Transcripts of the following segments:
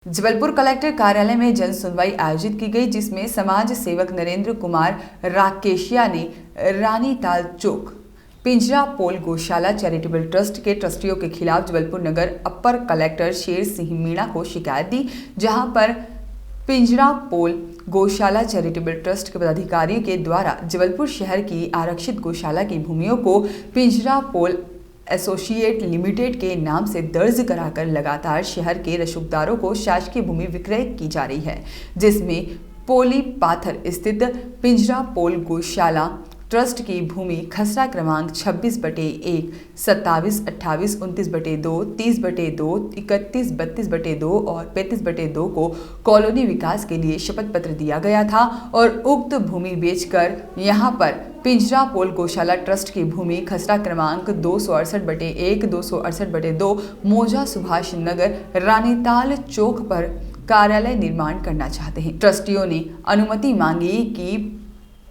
Jabalpur collector कार्यालय में जन सुनवाई आयोजित की गई, जिसमें समाज सेवक नरेंद्र कुमार राकेशिया ने रानीताल चौक पिंजरा पोल गौशाला चैरिटेबल ट्रस्ट के ट्रस्टियों के खिलाफ जबलपुर नगर अपर कलेक्टर शेर सिंह मीणा को शिकायत दी, जहां पर पिंजरा पोल गौशाला चैरिटेबल ट्रस्ट के पदाधिकारियों के द्वारा जबलपुर शहर की आरक्षित गौशाला की भूमियों को पिंजरा पोल एसोसिएट लिमिटेड के नाम से दर्ज कराकर लगातार शहर के रसूखदारोरों को शासकीय भूमि विक्रय की जा रही है, जिसमें पोली पाथर स्थित पिंजरा पोल गौशाला ट्रस्ट की भूमि खसरा क्रमांक 26/1, 27, 28, 29/2, 30/2, 31, 32/2 और 35/2 को कॉलोनी विकास के लिए शपथ पत्र दिया गया था और उक्त भूमि बेचकर यहां पर पिंजरा पोल गौशाला ट्रस्ट की भूमि खसरा क्रमांक 268/1, 268/2 मौजा सुभाष नगर रानीताल चौक पर कार्यालय निर्माण करना चाहते हैं। ट्रस्टियों ने अनुमति मांगी कि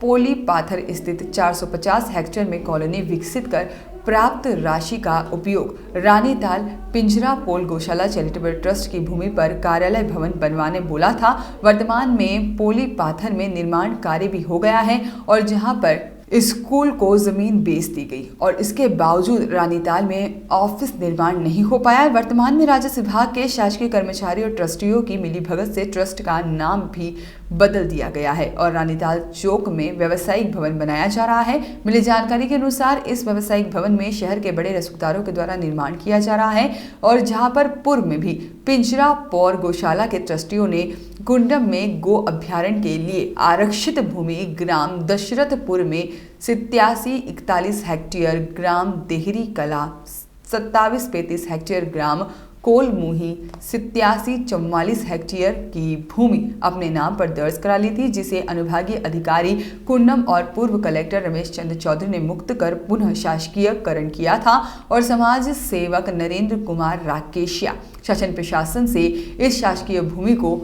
पोली पाथर स्थित 450 हेक्टेयर में कॉलोनी विकसित कर प्राप्त राशि का उपयोग रानीताल पिंजरा पोल गौशाला चैरिटेबल ट्रस्ट की भूमि पर कार्यालय भवन बनवाने बोला था। वर्तमान में पोली पाथर में निर्माण कार्य भी हो गया है और जहां पर स्कूल को जमीन बेच दी गई और इसके बावजूद रानीताल में ऑफिस निर्माण नहीं हो पाया। वर्तमान में राजस्व विभाग के शासकीय कर्मचारी और ट्रस्टियों की मिलीभगत से ट्रस्ट का नाम भी बदल दिया गया है और रानीताल चौक में व्यावसायिक भवन बनाया जा रहा है। मिली जानकारी के अनुसार इस व्यावसायिक भवन में शहर के बड़े रसूखदारों के द्वारा निर्माण किया जा रहा है और जहां पर पूर्व में भी पिंजरा पोल गौशाला के ट्रस्टियों ने कुंडम में गो अभ्यारण्य के लिए आरक्षित भूमि ग्राम दशरथपुर में 87-41 हेक्टेयर, ग्राम देहरी कला 27-35 हेक्टेयर, ग्राम कोलमुही 87-44 हेक्टेयर की भूमि अपने नाम पर दर्ज करा ली थी, जिसे अनुभागीय अधिकारी कुंडम और पूर्व कलेक्टर रमेश चंद्र चौधरी ने मुक्त कर पुनः शासकीयकरण किया था और समाज सेवक नरेंद्र कुमार राकेशिया शासन प्रशासन से इस शासकीय भूमि को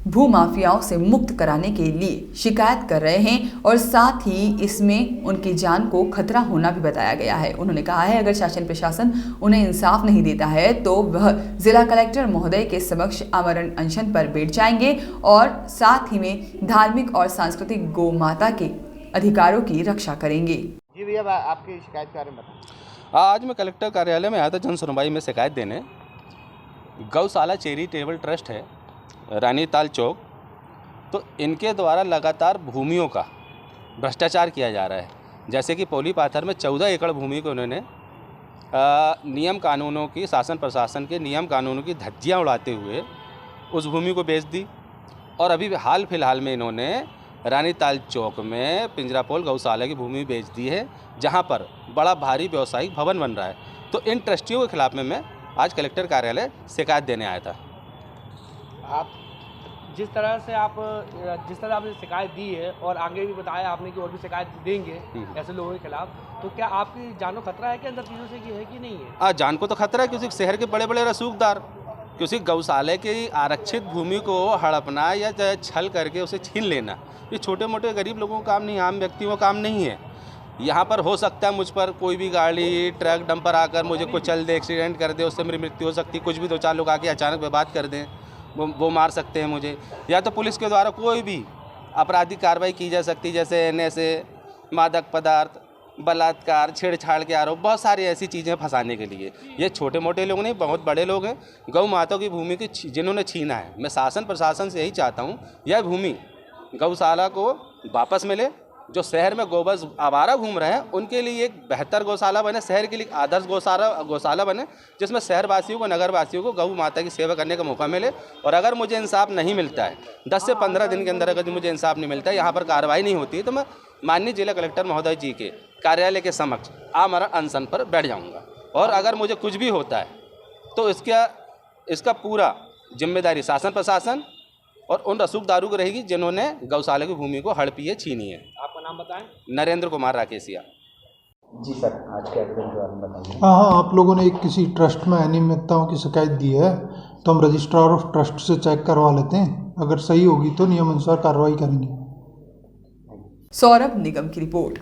भूमाफियाओं से मुक्त कराने के लिए शिकायत कर रहे हैं और साथ ही इसमें उनकी जान को खतरा होना भी बताया गया है। उन्होंने कहा है अगर शासन प्रशासन उन्हें इंसाफ नहीं देता है तो वह जिला कलेक्टर महोदय के समक्ष आमरण अनशन पर बैठ जाएंगे और साथ ही में धार्मिक और सांस्कृतिक गौ माता के अधिकारों की रक्षा करेंगे। जी भैया, आपकी शिकायत के बारे में बताएं। आज मैं कलेक्टर कार्यालय में आया था जन सुनवाई में शिकायत देने। गौशाला चैरिटेबल ट्रस्ट है रानीताल चौक, तो इनके द्वारा लगातार भूमियों का भ्रष्टाचार किया जा रहा है। जैसे कि पोली पाथर में 14 एकड़ भूमि को उन्होंने नियम कानूनों की, शासन प्रशासन के नियम कानूनों की धज्जियां उड़ाते हुए उस भूमि को बेच दी और अभी हाल फिलहाल में इन्होंने रानीताल चौक में पिंजरा पोल गौशाला की भूमि बेच दी है, जहां पर बड़ा भारी व्यवसायिक भवन बन रहा है। तो इन ट्रस्टियों के खिलाफ में मैं आज कलेक्टर कार्यालय शिकायत देने आया था। आप जिस तरह आपने शिकायत दी है और आगे भी बताया आपने कि और भी शिकायत देंगे ऐसे लोगों के खिलाफ, तो क्या आपकी जानो खतरा है कि अंदर चीज़ों से की है कि नहीं है? जान को तो खतरा है, क्योंकि शहर के बड़े बड़े रसूखदार किसी गौशाला की आरक्षित भूमि को हड़पना या छल करके उसे छीन लेना, ये छोटे मोटे गरीब लोगों का काम नहीं, आम व्यक्तियों का काम नहीं है। यहाँ पर हो सकता है मुझ पर कोई भी गाड़ी, ट्रक, डंपर आकर मुझे कुचल दे, एक्सीडेंट कर दे, उससे मेरी मृत्यु हो सकती है। कुछ भी 2-4 लोग आके अचानक विवाद कर दें, वो मार सकते हैं मुझे, या तो पुलिस के द्वारा कोई भी आपराधिक कार्रवाई की जा सकती है, जैसे NSA, मादक पदार्थ, बलात्कार, छेड़छाड़ के आरोप, बहुत सारी ऐसी चीज़ें फंसाने के लिए। ये छोटे मोटे लोग नहीं, बहुत बड़े लोग हैं। गौ माता की भूमि की जिन्होंने छीना है, मैं शासन प्रशासन से यही चाहता हूँ यह भूमि गौशाला को वापस मिले। जो शहर में गोवंश आवारा घूम रहे हैं उनके लिए एक बेहतर गौशाला बने, शहर के लिए आदर्श गौशाला बने, जिसमें शहरवासियों को, नगरवासियों को गौ माता की सेवा करने का मौका मिले। और अगर मुझे इंसाफ नहीं मिलता है, 10 से 15 दिन के अंदर अगर मुझे इंसाफ नहीं मिलता है, यहाँ पर कार्रवाई नहीं होती है, तो मैं माननीय जिला कलेक्टर महोदय जी के कार्यालय के समक्ष आमरण अनशन पर बैठ जाऊँगा। और अगर मुझे कुछ भी होता है तो इसका पूरा जिम्मेदारी शासन प्रशासन और उन रसूखदारों को रहेगी जिन्होंने गौशाला की भूमि को हड़पी है, छीनी है। आपका नाम बताएं। नरेंद्र कुमार राकेशिया। जी सर, आज के एविडेंस के बारे में बताइए। हाँ, आप लोगों ने एक किसी ट्रस्ट में अनियमितताओं की शिकायत दी है, तो हम रजिस्ट्रार ऑफ ट्रस्ट से चेक करवा लेते हैं, अगर सही होगी तो नियम अनुसार कार्रवाई करेंगे। सौरभ निगम की रिपोर्ट।